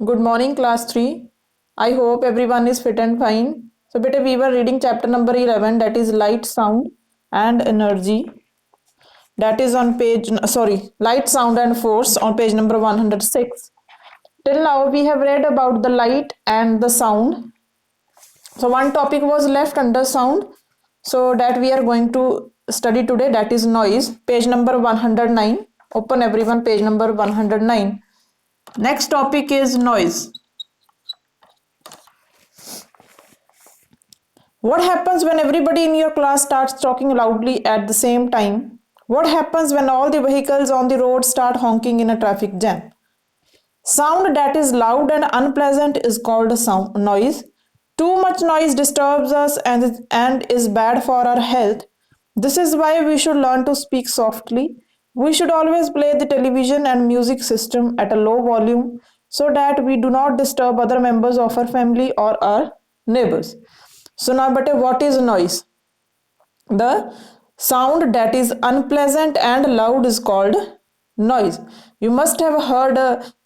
Good morning, class 3. I hope everyone is fit and fine. So, beta, we were reading chapter number 11, that is light, sound, and energy. That is on light, sound, and force on page number 106. Till now, we have read about the light and the sound. So, one topic was left under sound. So, that we are going to study today, that is noise, page number 109. Open everyone, page number 109. Next topic is noise. What happens when everybody in your class starts talking loudly at the same time? What happens when all the vehicles on the road start honking in a traffic jam? Sound that is loud and unpleasant is called sound noise. Too much noise disturbs us and is bad for our health. This is why we should learn to speak softly. We should always play the television and music system at a low volume so that we do not disturb other members of our family or our neighbors. So now, but what is noise? The sound that is unpleasant and loud is called noise. You must have heard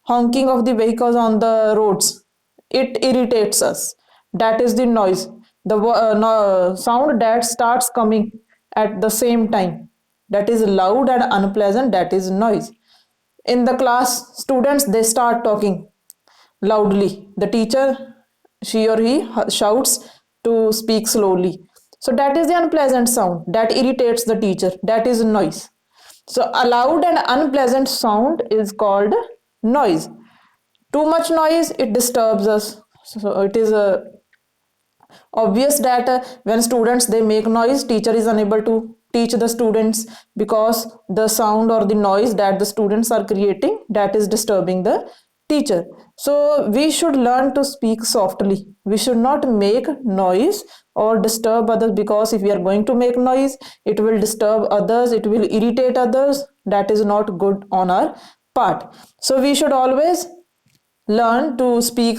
honking of the vehicles on the roads. It irritates us. That is the noise. The sound that starts coming at the same time. That is loud and unpleasant. That is noise. In the class, students they start talking loudly. The teacher, she or he shouts to speak slowly. So that is the unpleasant sound that irritates the teacher. That is noise. So a loud and unpleasant sound is called noise. Too much noise, it disturbs us. So it is obvious that when students they make noise, teacher is unable to teach the students because the sound or the noise that the students are creating, that is disturbing the teacher. So we should learn to speak softly. We should not make noise or disturb others, because if we are going to make noise, it will disturb others, it will irritate others. That is not good on our part. So we should always learn to speak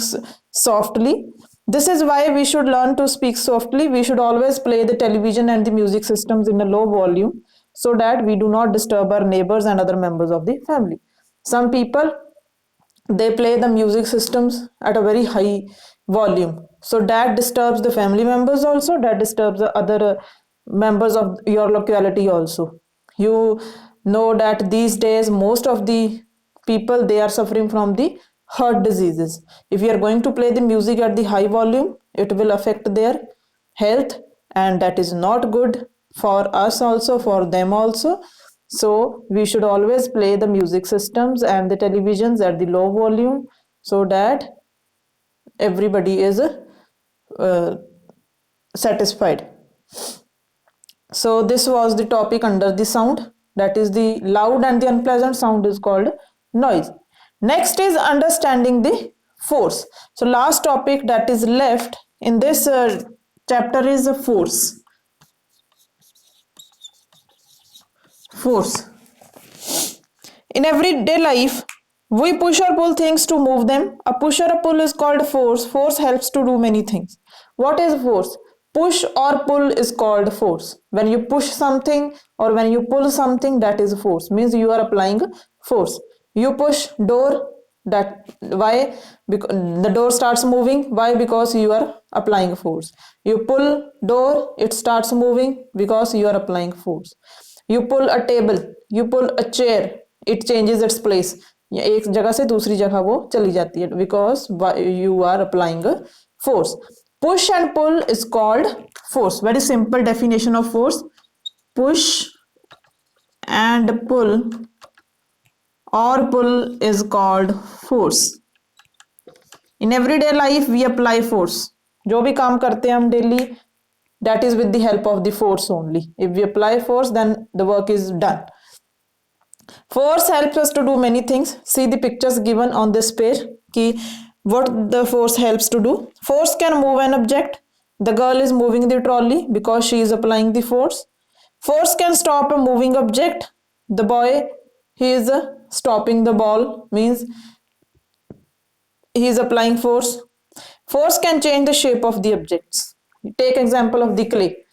softly. This is why we should learn to speak softly. We should always play the television and the music systems in a low volume so that we do not disturb our neighbors and other members of the family. Some people they play the music systems at a very high volume, so that disturbs the family members also, that disturbs the other members of your locality also. You know that these days most of the people they are suffering from the heart diseases. If you are going to play the music at the high volume, it will affect their health, and that is not good for us also, for them also. So we should always play the music systems and the televisions at the low volume so that everybody is satisfied. So this was the topic under the sound, that is the loud and the unpleasant sound is called noise. Next is understanding the force. So last topic that is left in this chapter is force. Force. In everyday life, we push or pull things to move them. A push or a pull is called force. Force helps to do many things. What is force? Push or pull is called force. When you push something or when you pull something, that is force. Means you are applying force. You push door, that why? Because the door starts moving. Why? Because you are applying force. You pull door, it starts moving because you are applying force. You pull a table, you pull a chair, it changes its place. एक जगह से दूसरी जगह वो चली जाती है because you are applying a force. Push and pull is called force. Very simple definition of force. Push and pull or pull is called force. In everyday life we apply force. जो भी काम करते हैं हम daily, that is with the help of the force only. If we apply force, then the work is done. Force helps us to do many things. See the pictures given on this page ki what the force helps to do. Force can move an object. The girl is moving the trolley because she is applying the force. Force can stop a moving object. The boy, he is stopping the ball, means he is applying force. Force can change the shape of the objects. Take example of the clay.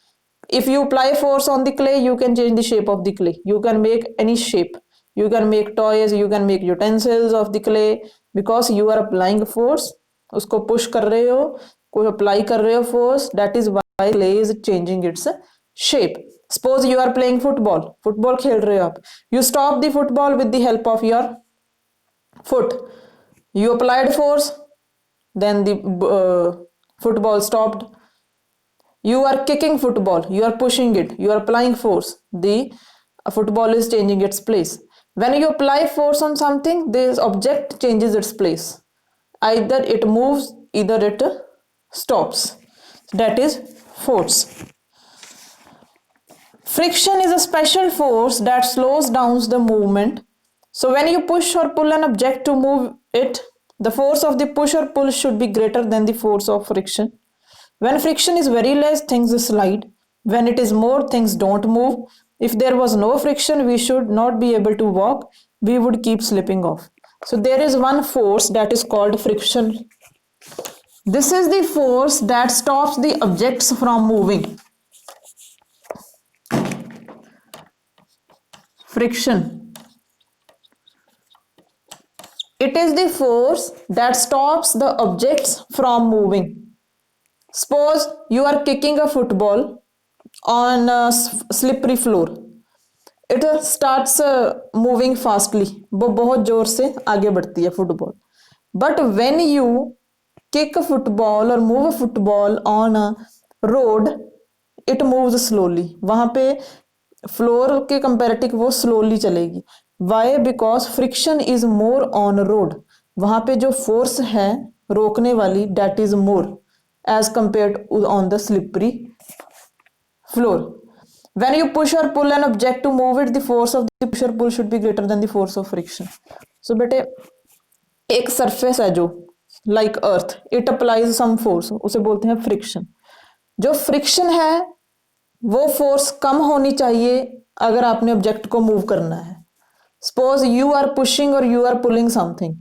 If you apply force on the clay, you can change the shape of the clay. You can make any shape. you can make toys, you can make utensils of the clay because you are applying force. उसको push कर रहे हो, कोई apply कर रहे हो force, that is why clay is changing its shape. Suppose you are playing football, football खेल रहे हो आप, you stop the football with the help of your foot, you applied force, then the football stopped. You are kicking football, you are pushing it, you are applying force, the football is changing its place. When you apply force on something, this object changes its place, either it moves, either it stops. That is force. Friction is a special force that slows down the movement. So when you push or pull an object to move it, the force of the push or pull should be greater than the force of friction. When friction is very less, things slide. When it is more, things don't move. If there was no friction, we should not be able to walk. We would keep slipping off. So there is one force that is called friction. This is the force that stops the objects from moving. Friction. It is the force that stops the objects from moving. Suppose you are kicking a football on a slippery floor. It starts moving fastly. वो बहुत जोर से आगे बढ़ती है football. But when you kick a football or move a football on a road, it moves slowly. वहाँ पे floor के कंपैरेटिव वो स्लोली चलेगी. Why? Because friction is more on road. वहाँ पे जो फोर्स है रोकने वाली, that is more as compared on the slippery floor. When you push or pull an object to move it, the force of the push or pull should be greater than the force of friction. So बेटे एक surface है जो like earth, it applies some force, उसे बोलते हैं friction. जो friction है वो force कम होनी चाहिए अगर आपने ऑब्जेक्ट को मूव करना है. Suppose you are pushing or you are pulling something,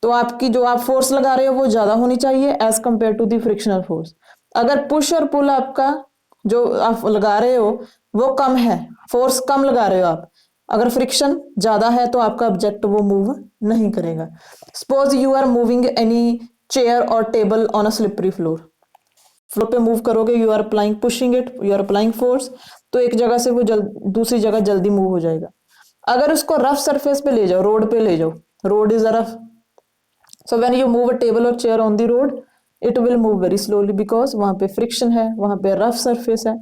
तो आपकी जो आप फोर्स लगा रहे हो वो ज्यादा होनी चाहिए as compared to the frictional force. अगर पुश और पुल आपका जो आप लगा रहे हो वो कम है, फोर्स कम लगा रहे हो आप, अगर फ्रिक्शन ज्यादा है तो आपका ऑब्जेक्ट वो मूव नहीं करेगा. Suppose you are moving any chair और table on a slippery floor. Floor पे मूव करोगे, you are applying pushing it, you are applying force, तो एक जगह से वो दूसरी जगह जल्दी मूव हो जाएगा. अगर उसको रफ सरफेस पे ले जाओ, रोड पे ले जाओ, road is a rough. So when you move a table or chair on the road, it will move very slowly because वहाँ पे friction है, वहाँ पे rough surface है.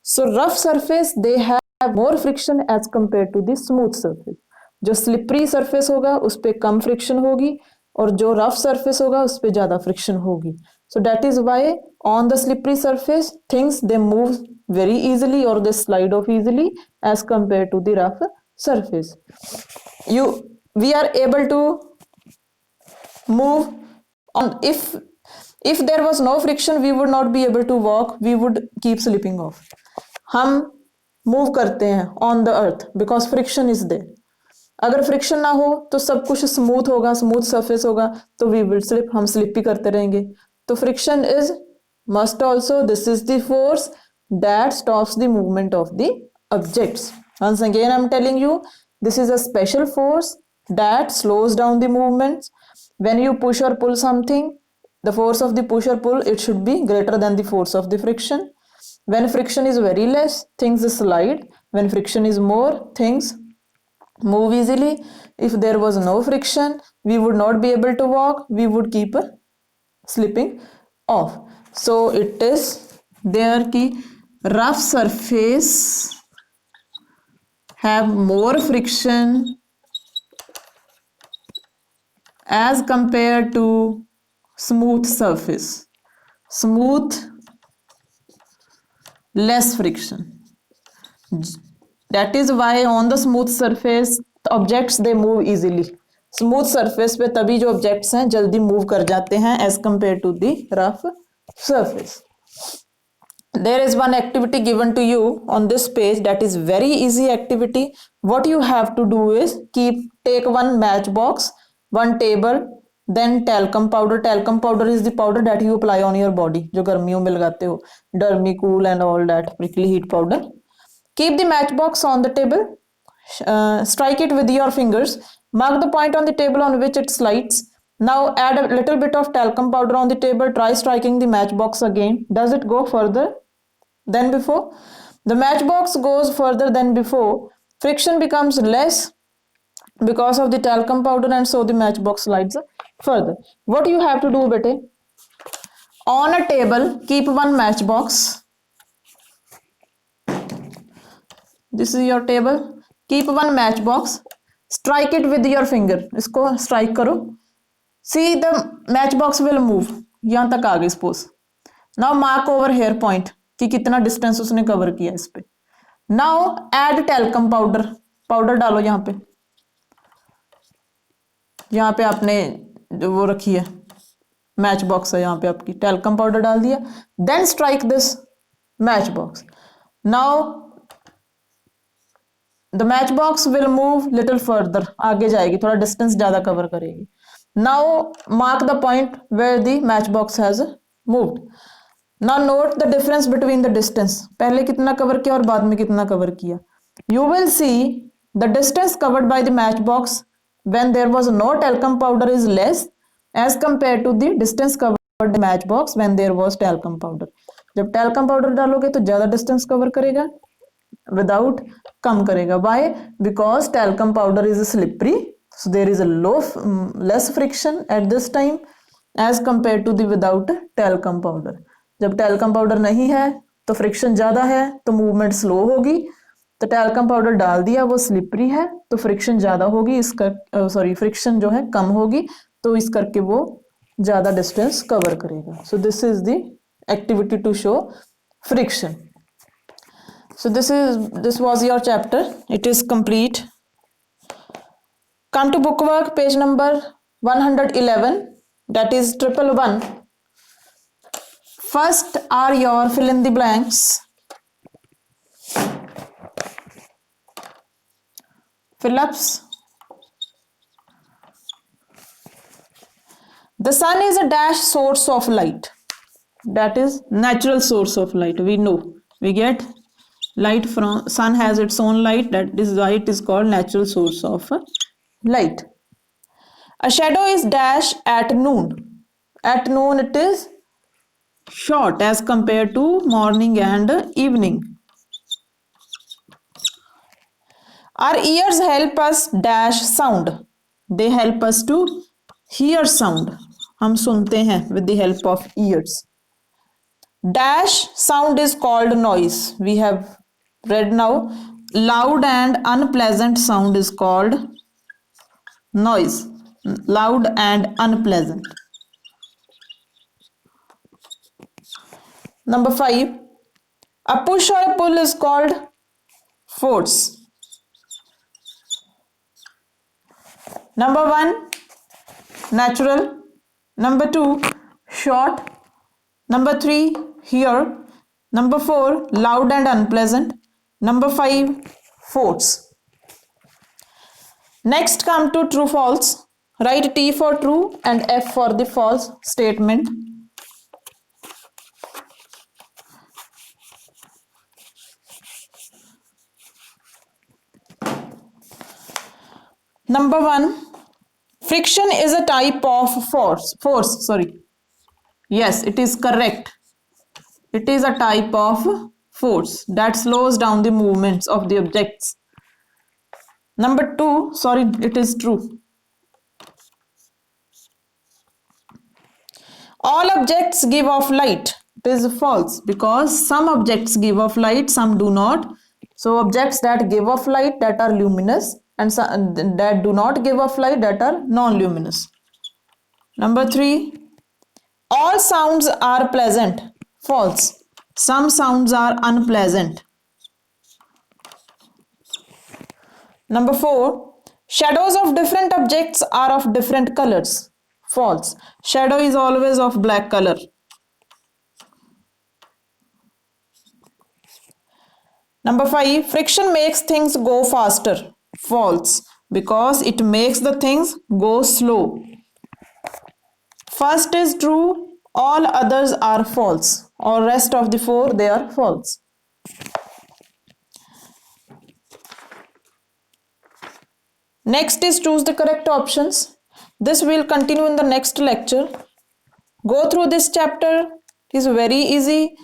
So rough surface they have more friction as compared to the smooth surface. जो slippery surface होगा उस पे कम friction होगी और जो rough surface होगा उस पे ज़्यादा friction होगी. So that is why on the slippery surface things they move very easily or they slide off easily as compared to the rough surface. We are able to move on. If there was no friction, we would not be able to walk, we would keep slipping off. हम move करते हैं on the earth because friction is there. अगर friction ना हो तो सब कुछ smooth होगा, स्मूथ सरफेस होगा, तो we will slip, हम स्लिप भी करते रहेंगे. तो friction is must also. This is the force that stops the movement of the objects. Once again I'm telling you, this is a special force that slows down the movements. When you push or pull something, the force of the push or pull, it should be greater than the force of the friction. When friction is very less, things slide. When friction is more, things move easily. If there was no friction, we would not be able to walk, we would keep slipping off. So it is there ki rough surface have more friction as compared to smooth surface. Smooth, less friction. That is why on the smooth surface the objects they move easily. Smooth surface पे तभी जो objects हैं जल्दी move कर जाते हैं as compared to the rough surface. There is one activity given to you on this page that is very easy activity. What you have to do is take one matchbox, one table, then talcum powder. Talcum powder is the powder that you apply on your body, जो गर्मियों में लगाते हो, Dermicool and all that, prickly heat powder. Keep the matchbox on the table. strike it with your fingers. Mark the point on the table on which it slides. Now add a little bit of talcum powder on the table. Try striking the matchbox again. Does it go further than before? The matchbox goes further than before. Friction becomes less because of the talcum powder, and so the matchbox slides further. What you have to do, bete? On a table, keep one matchbox. This is your table. Keep one matchbox. Strike it with your finger. इसको strike करो. See, the matchbox will move. यहाँ तक आ गई suppose. Now mark over here point कि कितना distance उसने cover किया इस पे. Now add talcum powder. Powder डालो यहाँ पे. यहाँ पे आपने जो वो रखी है मैच बॉक्स है, यहाँ पे आपकी टेल्कम पाउडर डाल दिया. Then strike this match box. Now the match box will move little further. आगे जाएगी, थोड़ा डिस्टेंस ज्यादा कवर करेगी. Now mark the point where the match box has moved. Now note the difference between the distance. पहले कितना cover किया और बाद में कितना कवर किया. You will see the distance covered by the match box when there was no talcum powder is less as compared to the distance covered the matchbox when there was talcum powder. जब talcum powder डालोगे तो ज्यादा distance cover करेगा, without कम करेगा. Why? Because talcum powder is slippery, so there is a less friction at this time as compared to the without talcum powder. जब talcum powder नहीं है तो friction ज्यादा है तो movement slow होगी. तो टैल्कम पाउडर डाल दिया, वो स्लिपरी है तो फ्रिक्शन ज्यादा होगी, फ्रिक्शन जो है कम होगी, तो इस करके वो ज्यादा डिस्टेंस कवर करेगा. So this is the activity to show friction. So this was your chapter. It is complete. Come to book work, page number 111, that is 111. First are your fill in the blanks. Fill-ups. The sun is a dash source of light. That is natural source of light. We know we get light from sun, has its own light. That is why it is called natural source of light. A shadow is dash at noon. At noon it is short as compared to morning and evening. Our ears help us dash sound. They help us to hear sound. हम सुनते हैं with the help of ears. Dash sound is called noise. We have read now. Loud and unpleasant sound is called noise. Loud and unpleasant. Number 5. A push or a pull is called force. Number 1, natural. Number 2, short. Number 3, hear. Number 4, loud and unpleasant. Number 5, force. Next come to true false. Write T for true and F for the false statement. Number 1, friction is a type of force. Yes, it is correct. It is a type of force that slows down the movements of the objects. Number 2, it is true. All objects give off light. It is false because some objects give off light, some do not. So objects that give off light, that are luminous, and some that do not give off light, that are non-luminous. Number 3, all sounds are pleasant. False. Some sounds are unpleasant. Number 4, shadows of different objects are of different colors. False. Shadow is always of black color. Number 5, friction makes things go faster. False, because it makes the things go slow. First is true, all others are false. All rest of the 4, they are false. Next is choose the correct options. This will continue in the next lecture. Go through this chapter. It is very easy.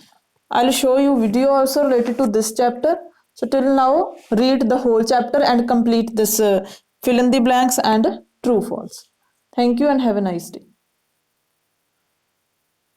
I'll show you video also related to this chapter. So till now, read the whole chapter and complete this fill in the blanks and true false. Thank you and have a nice day.